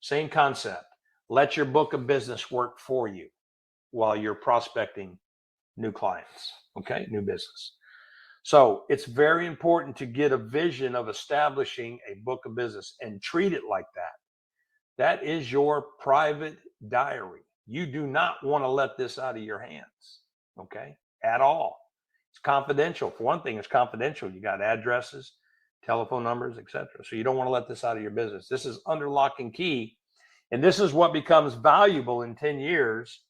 Same concept. Let your book of business work for you while you're prospecting new clients, okay, new business. So it's very important to get a vision of establishing a book of business and treat it like that. That is your private diary. You do not want to let this out of your hands, okay, at all. It's confidential. For one thing, it's confidential. You got addresses, telephone numbers, etc. So you don't want to let this out of your business. This is under lock and key. And this is what becomes valuable in 10 years.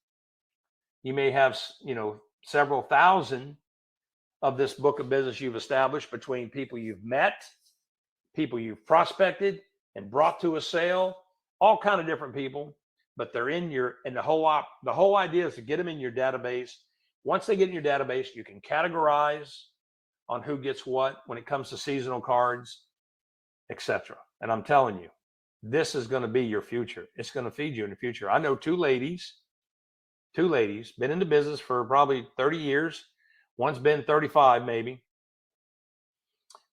You may have, several thousand of this book of business you've established between people you've met, people you've prospected and brought to a sale, all kind of different people, but they're in your, and the whole idea is to get them in your database. Once they get in your database, you can categorize on who gets what when it comes to seasonal cards, etc. And I'm telling you, this is going to be your future. It's going to feed you in the future. I know two ladies, been in the business for probably 30 years. One's been 35 maybe.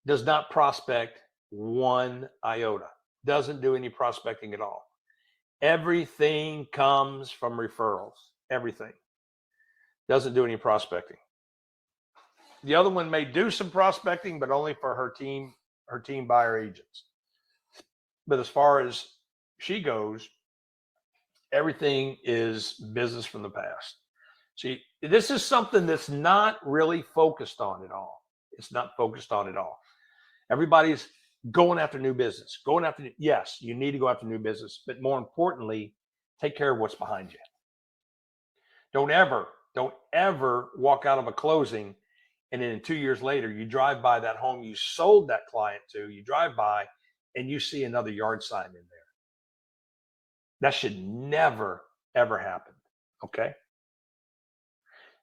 Does not prospect one iota. Doesn't do any prospecting at all. Everything comes from referrals. Everything. Doesn't do any prospecting. The other one may do some prospecting, but only for her team buyer agents. But as far as she goes, everything is business from the past. See, this is something that's not really focused on at all. It's not focused on at all. Everybody's going after new business, yes, you need to go after new business, but more importantly, take care of what's behind you. Don't ever walk out of a closing and then 2 years later, you drive by that home you sold that client to, you drive by and you see another yard sign in there. That should never, ever happen. Okay.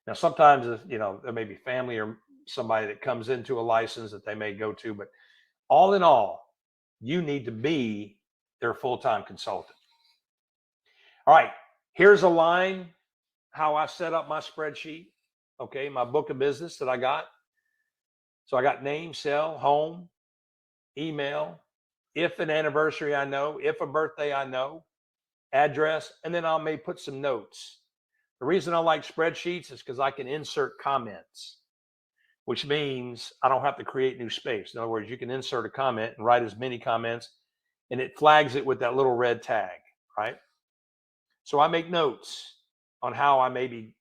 Now, sometimes, there may be family or somebody that comes into a license that they may go to, but all in all, you need to be their full-time consultant. All right, here's a line, how I set up my spreadsheet, okay, my book of business that I got. So I got name, cell, home, email, if an anniversary I know, if a birthday I know, address, and then I may put some notes. The reason I like spreadsheets is because I can insert comments, which means I don't have to create new space. In other words, you can insert a comment and write as many comments, and it flags it with that little red tag, right? So I make notes on how I maybe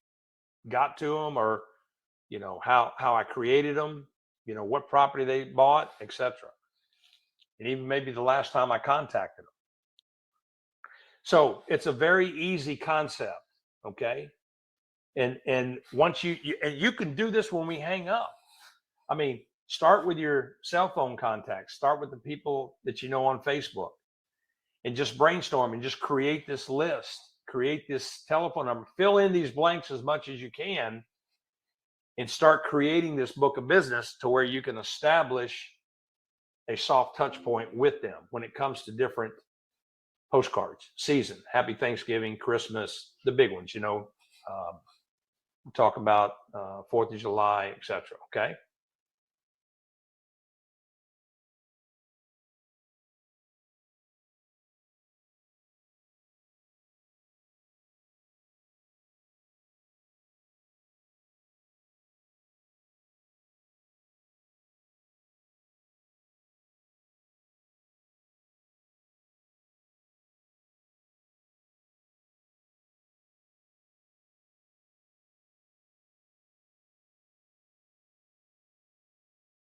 got to them, or how I created them, what property they bought, etc. And even maybe the last time I contacted them. So it's a very easy concept, okay? And once you can do this when we hang up. I mean, start with your cell phone contacts, start with the people that you know on Facebook, and just brainstorm and just create this list, create this telephone number, fill in these blanks as much as you can, and start creating this book of business to where you can establish a soft touch point with them when it comes to different postcards, season, Happy Thanksgiving, Christmas, the big ones, we talk about 4th of July, etc. Okay.